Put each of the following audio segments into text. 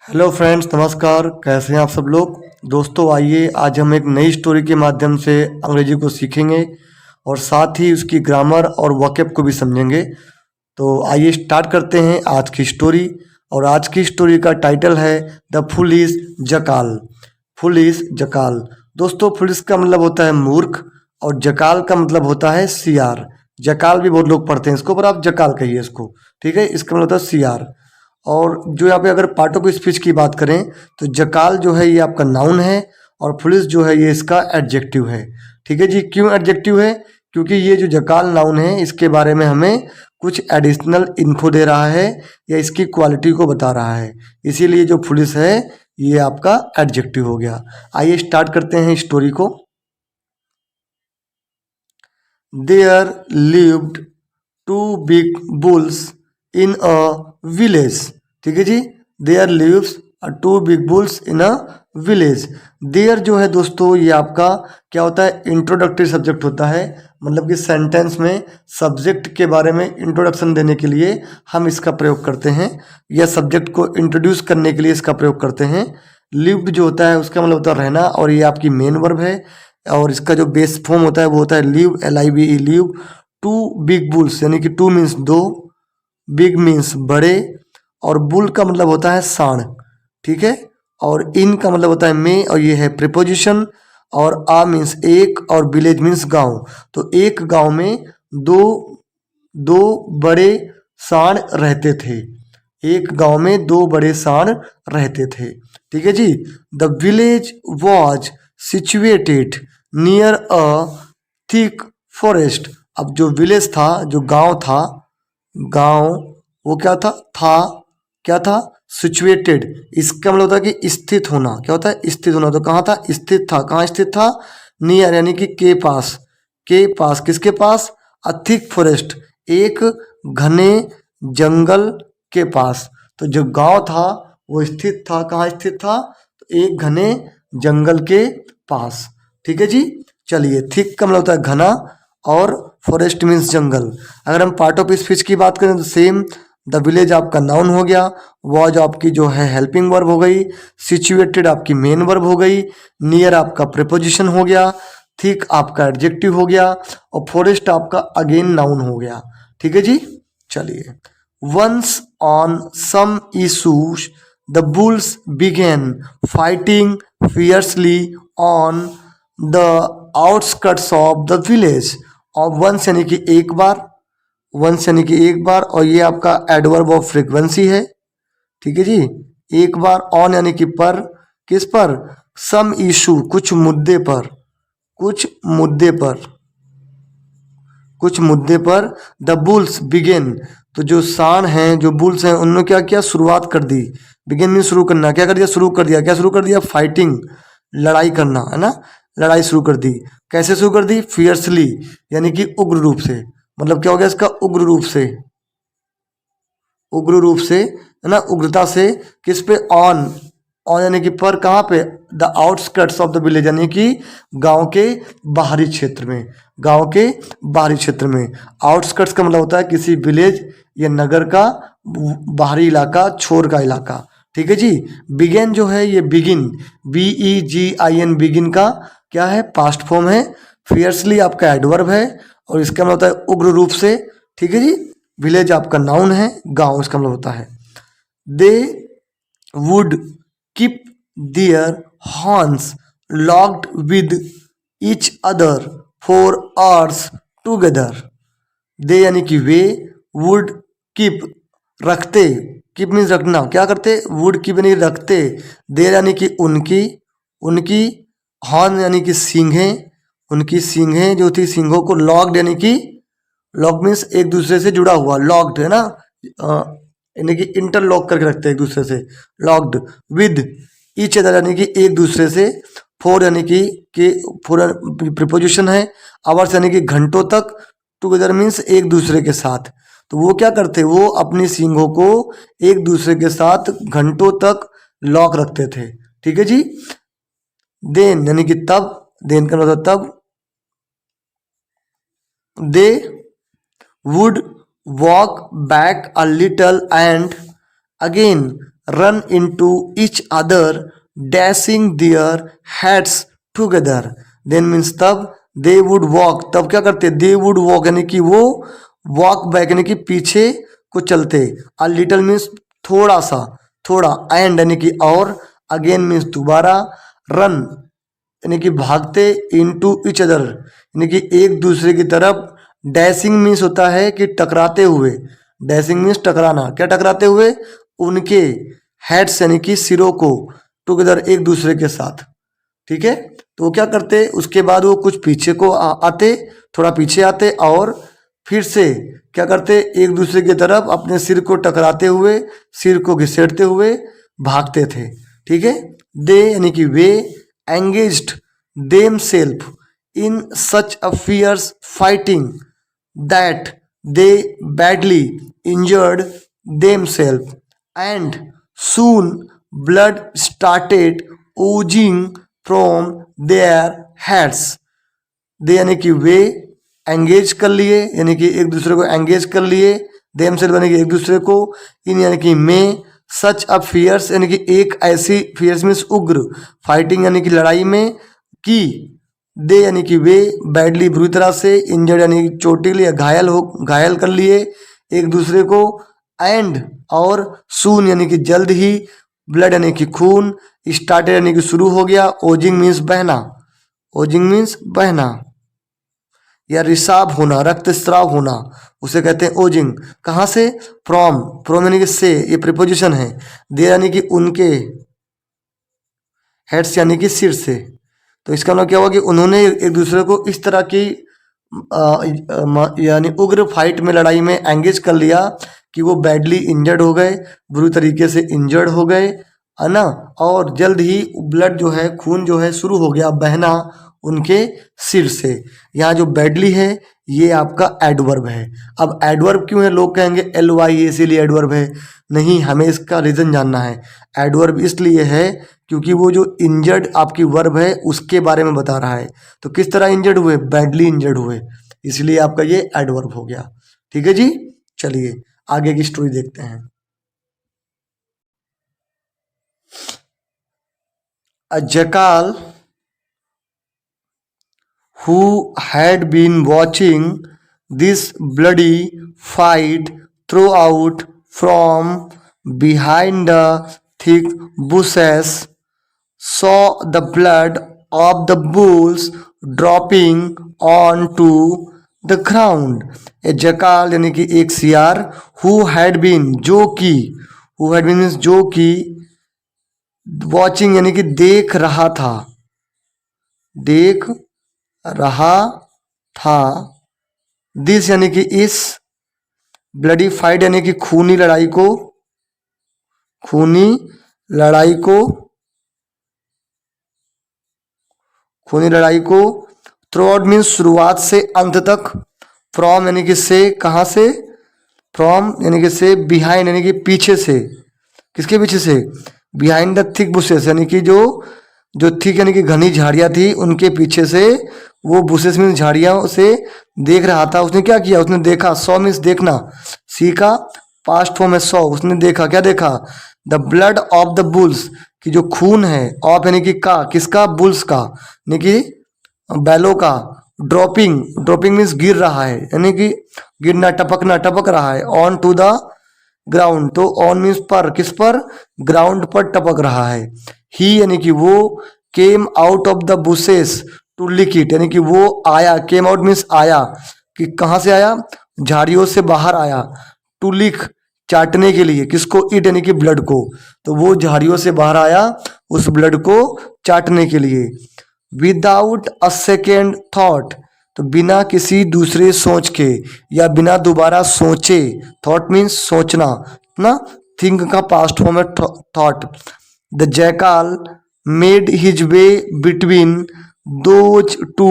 Hello friends, नमस्कार। कैसे हैं आप सब लोग। दोस्तों आइए आज हम एक नई स्टोरी के माध्यम से अंग्रेजी को सीखेंगे और साथ ही उसकी ग्रामर और वोकैब को भी समझेंगे। तो आइए स्टार्ट करते हैं आज की स्टोरी। और आज की स्टोरी का टाइटल है द फुलिश जकाल। फुलिश जकाल दोस्तों, फुलिश का मतलब होता है मूर्ख और जकाल का मतलब होता है सियार। जकाल भी बहुत लोग पढ़ते हैं इसको, पर आप जकाल कहिए इसको, ठीक है। इसका मतलब होता है सियार। और जो यहाँ पे अगर पार्ट ऑफ स्पीच की बात करें तो जकाल जो है ये आपका नाउन है और पुलिस जो है ये इसका एडजेक्टिव है, ठीक है जी। क्यों एडजेक्टिव है? क्योंकि ये जो जकाल नाउन है इसके बारे में हमें कुछ एडिशनल इन्फो दे रहा है या इसकी क्वालिटी को बता रहा है, इसीलिए जो पुलिस है ये आपका एडजेक्टिव हो गया। आइए स्टार्ट करते हैं स्टोरी को। There lived two big bulls in a village, ठीक है जी। There lives two big bulls in a village. There जो है दोस्तों ये आपका क्या होता है, इंट्रोडक्टरी सब्जेक्ट होता है। मतलब कि सेंटेंस में सब्जेक्ट के बारे में इंट्रोडक्शन देने के लिए हम इसका प्रयोग करते हैं, या सब्जेक्ट को इंट्रोड्यूस करने के लिए इसका प्रयोग करते हैं। लिव्ड जो होता है उसका मतलब होता है रहना, और ये आपकी मेन वर्ब है। और इसका जो बेस फॉर्म होता है वो होता है live, LIVE, live. Two big bulls यानी कि टू मीन्स दो, बिग मीन्स बड़े, और बुल का मतलब होता है सांड, ठीक है। और इन का मतलब होता है में, और ये है प्रिपोजिशन। और आ मीन्स एक, और विलेज मीन्स गांव। तो एक गांव में दो दो बड़े सांड रहते थे। एक गांव में दो बड़े सांड रहते थे, ठीक है जी। The village was situated near a thick forest. अब जो विलेज था, जो गांव था, गांव वो क्या था क्या था, सिचुएटेड। इसका मतलब होता है कि स्थित होना। क्या होता है? स्थित होना। तो कहाँ था? स्थित था। कहाँ स्थित था? नियर यानी कि के पास। के पास किसके पास? अ थिक फॉरेस्ट, एक घने जंगल के पास। तो जो गांव था वो स्थित था, कहाँ स्थित था? तो एक घने जंगल के पास, ठीक है जी। चलिए, थिक का मतलब होता है घना, और फॉरेस्ट मीन्स जंगल। अगर हम पार्ट ऑफ स्पीच की बात करें तो सेम। द विलेज आपका नाउन हो गया, वॉज आपकी जो है हेल्पिंग वर्ब हो गई, सिचुएटेड आपकी मेन वर्ब हो गई, नियर आपका प्रीपोजिशन हो गया, थिक आपका एडजेक्टिव हो गया, और फॉरेस्ट आपका अगेन नाउन हो गया, ठीक है जी। चलिए, once on some issues the bulls began fighting fiercely on the outskirts of the village. और वंस यानी कि एक बार, वंस यानी कि एक बार, और ये आपका एडवर्ब ऑफ फ्रीक्वेंसी है, ठीक है जी। एक बार, ऑन यानी कि पर, किस पर? सम इशू कुछ मुद्दे पर, कुछ मुद्दे पर, कुछ मुद्दे पर। द बुल्स बिगेन, तो जो सांड हैं, जो बुल्स हैं, उन्होंने क्या किया? शुरुआत कर दी। बिगेन मीन शुरू करना। क्या कर दिया? शुरू कर दिया। क्या शुरू कर दिया? फाइटिंग, लड़ाई करना, है ना। लड़ाई शुरू कर दी। कैसे शुरू कर दी? फियर्सली यानी कि उग्र रूप से। मतलब क्या हो गया इसका? उग्र रूप से, उग्र रूप से, है ना, उग्रता से। किस पे? ऑन, ऑन यानी कि पर, कहाँ पे? The outskirts of the village यानी कि गांव के बाहरी क्षेत्र में, गांव के बाहरी क्षेत्र में। आउटस्कर्ट्स का मतलब होता है किसी विलेज या नगर का बाहरी इलाका, छोर का इलाका, ठीक है जी। बिगेन जो है ये बिगिन, BEGIN, बिगिन का क्या है? पास्ट फॉर्म है। फियर्सली आपका एडवर्ब है, और इसका मतलब होता है उग्र रूप से, ठीक है जी। विलेज आपका नाउन है, गांव इसका मतलब होता है। They would keep their horns locked with each other for hours together. They यानी कि वे, वुड कीप रखते, कीप मीन्स रखना। क्या करते? वुड कीप यानी रखते। देर यानी कि उनकी, उनकी। हॉर्न यानी कि सींगें, उनकी सींगें जो थी, सींगों को। लॉक्ड यानी कि, लॉक मीन्स एक दूसरे से जुड़ा हुआ, लॉक्ड है ना, यानी कि इंटरलॉक करके रखते हैं एक दूसरे से, लॉक्ड। विद ईच अदर यानी कि एक दूसरे से। फोर यानी कि के, फोर प्रिपोजिशन है। आवर्स यानी कि घंटों तक। टुगेदर मीन्स एक दूसरे के साथ। तो वो क्या करते? वो अपनी सींगों को एक दूसरे के साथ घंटों तक लॉक रखते थे, ठीक है जी। देन यानी कि तब, देन का मतलब तब। दे would walk back a little and again run into each other, dashing their heads together. Then means तब they would walk, तब क्या करते, they would walk यानी कि वो walk back यानी कि पीछे को चलते, a little means थोड़ा सा, थोड़ा, and यानी कि और, again means दोबारा, run यानी कि भागते, into each other यानी कि एक दूसरे की तरफ, डैशिंग मीन्स होता है कि टकराते हुए, डैशिंग मीन्स टकराना, क्या टकराते हुए, उनके हेड्स यानी कि सिरों को, टुगेदर एक दूसरे के साथ, ठीक है। तो वो क्या करते, उसके बाद वो कुछ पीछे को आते, थोड़ा पीछे आते और फिर से क्या करते, एक दूसरे की तरफ अपने सिर को टकराते हुए, सिर को घिसेटते हुए भागते थे, ठीक है। दे यानी कि वे, engaged them self in such a fierce fighting that they badly injured themselves, and soon blood started oozing from their heads. दे यानी कि वे, एंगेज कर लिए यानी कि एक दूसरे को एंगेज कर लिए, देम सेल्फ यानी कि एक दूसरे को, इन यानी कि में, सच अ फियर्स यानी कि एक ऐसी, फियर्स मीन्स उग्र, फाइटिंग यानी कि लड़ाई में, की, दे यानी कि वे, बैडली बुरी तरह से, इंजर्ड यानी कि चोटिल या घायल कर लिए एक दूसरे को, एंड और, सून यानी कि जल्द ही, ब्लड यानी कि खून, स्टार्टेड यानी कि शुरू हो गया, ओजिंग मीन्स बहना, ओजिंग मीन्स बहना या रिसाव होना, रक्तस्राव होना, उसे कहते हैं ओजिंग। कहाँ से, फ्रॉम, फ्रॉम यानी कि से, ये प्रीपोजिशन है, दे यानी कि उनके, हेड्स यानी कि सिर से। तो इसका मतलब क्या हुआ कि उन्होंने एक दूसरे को इस तरह की यानी उग्र फाइट में, लड़ाई में एंगेज कर लिया कि वो बैडली इंजर्ड हो गए, बुरी तरीके से इंजर्ड हो गए, है ना, और जल्द ही ब्लड जो है, खून जो है शुरू हो गया बहना उनके सिर से। यहाँ जो बैडली है ये आपका एडवर्ब है। अब एडवर्ब क्यों है, लोग कहेंगे एल वाई इसीलिए एडवर्ब है, नहीं, हमें इसका रीज़न जानना है। एडवर्ब इसलिए है क्योंकि वो जो इंजर्ड आपकी वर्ब है उसके बारे में बता रहा है। तो किस तरह इंजर्ड हुए, बैडली इंजर्ड हुए, इसलिए आपका ये एडवर्ब हो गया, ठीक है जी। चलिए आगे की स्टोरी देखते हैं। अ जकाल who had been watching this bloody fight throughout from behind the thick bushes, saw the blood of the bulls dropping onto the ground. A jackal यानी कि एक सियार, who had been जो कि, who had been means जो कि, watching यानी कि देख रहा था, देख रहा था, दिस यानी कि इस, ब्लडी फाइट यानी कि खूनी लड़ाई को, खूनी लड़ाई को, खूनी लड़ाई को, थ्रू आउट मीन्स शुरुआत से अंत तक, फ्रॉम यानी कि से, कहाँ से, फ्रॉम यानी कि से, बिहाइंड यानी कि पीछे से, किसके पीछे से, बिहाइंड द थिक बुशेस यानी कि जो थिक यानी कि घनी झाड़ियाँ थी उनके पीछे से, वो बुशेस मीन्स झाड़ियाँ, उसे देख रहा था। उसने क्या किया, उसने देखा, सॉ मीन्स देखना, सी का पास्ट फॉर्म है सॉ, उसने देखा, क्या देखा, the blood of the bulls, कि जो खून है, ऑफ यानी कि का, किसका, बुल्स का यानी कि बैलों का, ड्रॉपिंग, ड्रॉपिंग मीन्स गिर रहा है यानी कि गिरना, टपकना, टपक रहा है, ऑन टू द ग्राउंड, तो ऑन मीन्स पर, किस पर, ग्राउंड पर टपक रहा है। ही यानी कि वो, came out of the bushes to lick it यानी कि वो आया, केम आउट मीन्स आया, कि कहाँ से आया, झाड़ियों से बाहर आया, टू लिक चाटने के लिए, किसको, इट यानी कि ब्लड को, तो वो झाड़ियों से बाहर आया उस ब्लड को चाटने के लिए। विदाउट अ सेकेंड थॉट, तो बिना किसी दूसरे सोच के या बिना दोबारा सोचे, थॉट मीन्स सोचना ना, थिंक का पास्ट फॉर्म है thought. The jackal made his way between those two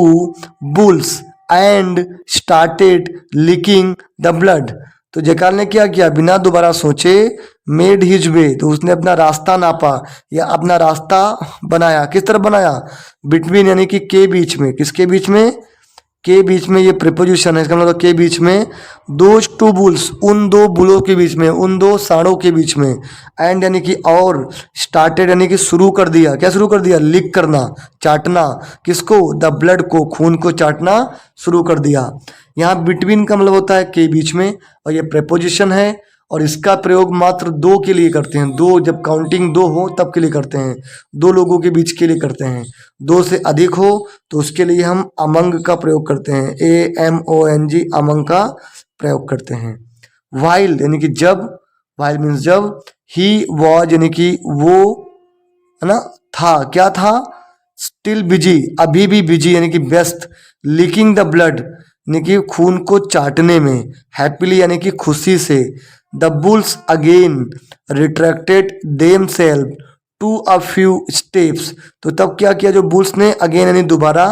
bulls and started leaking the blood. तो जैकाल ने क्या किया, बिना दोबारा सोचे, मेड हिज वे, तो उसने अपना रास्ता नापा या अपना रास्ता बनाया, किस तरफ बनाया, बिटवीन यानी कि के बीच में, किसके बीच में, के बीच में ये प्रीपोजिशन है, इसका मतलब के बीच में, दोज टू बुल्स, उन दो बुलों के बीच में, उन दो सांडों के बीच में, एंड यानी कि और, स्टार्टेड यानी कि शुरू कर दिया, क्या शुरू कर दिया, लिक करना, चाटना, किसको, द ब्लड को, खून को चाटना शुरू कर दिया। यहाँ बिटवीन का मतलब होता है के बीच में, और ये प्रेपोजिशन है और इसका प्रयोग मात्र दो के लिए करते हैं, दो, जब काउंटिंग दो हो तब के लिए करते हैं, दो लोगों के बीच के लिए करते हैं। दो से अधिक हो तो उसके लिए हम अमंग का प्रयोग करते हैं, AMONG, अमंग का प्रयोग करते हैं। वाइल यानी कि जब, वाइल मीन्स जब, ही वॉज यानी कि वो, है ना, था, क्या था, स्टिल बिजी, अभी भी बिजी यानी कि व्यस्त, लीकिंग द ब्लड यानी कि खून को चाटने में, हैप्पीली यानी कि खुशी से, the bulls again retracted themselves to a few steps, तो तब क्या किया, जो बुल्स ने अगेन यानी दोबारा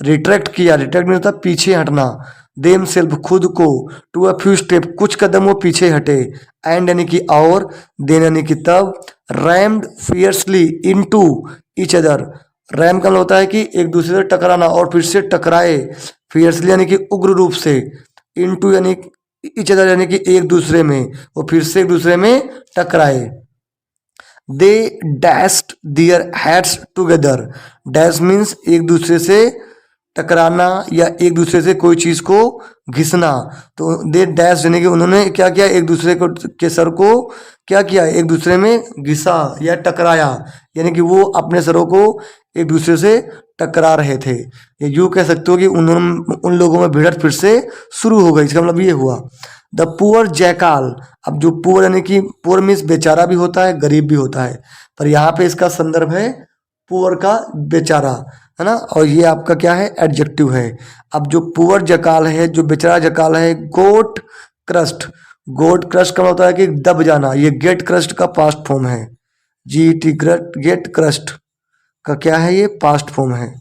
रिट्रैक्ट किया, रिट्रैक्ट नहीं होता पीछे हटना, देम सेल्फ खुद को, टू अ फ्यू स्टेप कुछ कदम वो पीछे हटे, एंड यानी कि और, देन यानी कि तब, rumped fiercely into each other, RAM का मतलब होता है कि एक दूसरे से टकराना और फिर से टकराए, फियर्सली यानी कि उग्र रूप से, इनटू यानी ईच अदर यानी कि एक दूसरे में, वो फिर से एक दूसरे में टकराए। दे डैश्ड दियर हैट्स टुगेदर, डैश मीन्स एक दूसरे से टकराना या एक दूसरे से कोई चीज को घिसना, तो दे डैश यानी कि उन्होंने क्या किया, एक दूसरे को के सर को क्या किया, एक दूसरे में घिसा या टकराया, यानी कि वो अपने सरों को एक दूसरे से टकरा रहे थे, या यूँ कह सकते हो कि उन लोगों में भिड़ंत फिर से शुरू हो गई, इसका मतलब ये हुआ। द पुअर जैकाल, अब जो पुअर यानी कि पुअर मीन्स बेचारा भी होता है, गरीब भी होता है, पर यहाँ पे इसका संदर्भ है पुअर का, बेचारा, है ना, और ये आपका क्या है, एडजेक्टिव है। अब जो पुअर जकाल है, जो बेचारा जकाल है, गोट क्रस्ट, गोट क्रस्ट का होता है कि दब जाना, ये गेट क्रस्ट का पास्ट फॉर्म है, GET, गेट क्रस्ट का क्या है, ये पास्ट फॉर्म है।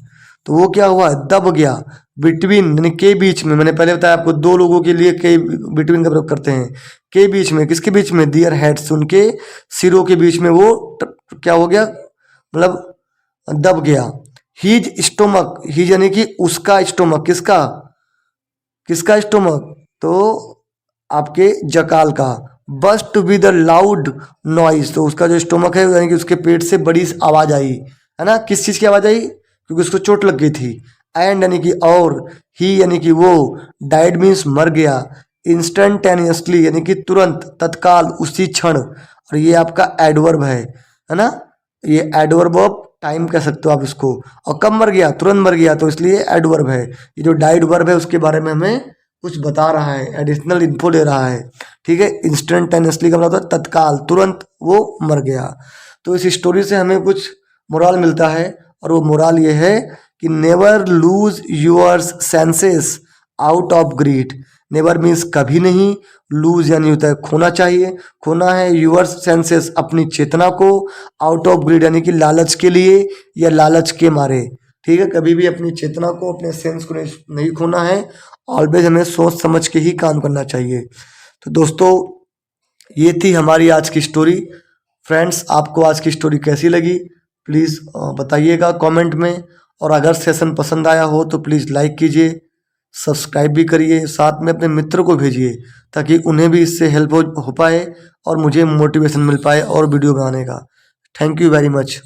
तो वो क्या हुआ, दब गया, बिटवीन यानी के बीच में, मैंने पहले बताया आपको दो लोगों के लिए के बिटवीन का प्रयोग करते हैं, के बीच में, किसके बीच में, दियर हेड्स, उनके सिरों के बीच में वो क्या हो गया, मतलब दब गया। हीज स्टोमक, हीज यानी कि उसका स्टोमक, किसका, किसका स्टोमक, तो आपके जकाल का, बस to be the loud noise, तो उसका जो स्टोमक है यानी कि उसके पेट से बड़ी आवाज आई, है ना, किस चीज की आवाज आई, क्योंकि उसको चोट लग गई थी। एंड यानी कि और, ही यानी कि वो, डाइड मीन्स मर गया, इंस्टेंटेनियसली यानी कि तुरंत, तत्काल, उसी क्षण, और ये आपका एडवर्ब है ना, ये एडवर्ब ऑफ टाइम कह सकते हो आप इसको, और कब मर गया, तुरंत मर गया, तो इसलिए एडवर्ब है। ये जो डाइड वर्ब है उसके बारे में हमें कुछ बता रहा है, एडिशनल इन्फो दे रहा है, ठीक है। इंस्टेंटेनियसली का मतलब होता है तत्काल, तुरंत वो मर गया। तो इस स्टोरी से हमें कुछ मोरल मिलता है, और वो मोरल ये है कि never lose your senses out of greed, never means कभी नहीं, लूज यानी होता है खोना चाहिए, खोना है यूअर सेंसेस अपनी चेतना को, आउट ऑफ ग्रीड यानी कि लालच के लिए या लालच के मारे, ठीक है, कभी भी अपनी चेतना को, अपने सेंस को नहीं खोना है, ऑलवेज हमें सोच समझ के ही काम करना चाहिए। तो दोस्तों ये थी हमारी आज की स्टोरी। फ्रेंड्स आपको आज की स्टोरी कैसी लगी प्लीज़ बताइएगा कमेंट में, और अगर सेशन पसंद आया हो तो प्लीज़ लाइक कीजिए, सब्सक्राइब भी करिए, साथ में अपने मित्र को भेजिए ताकि उन्हें भी इससे हेल्प हो पाए और मुझे मोटिवेशन मिल पाए और वीडियो बनाने का। Thank you very much.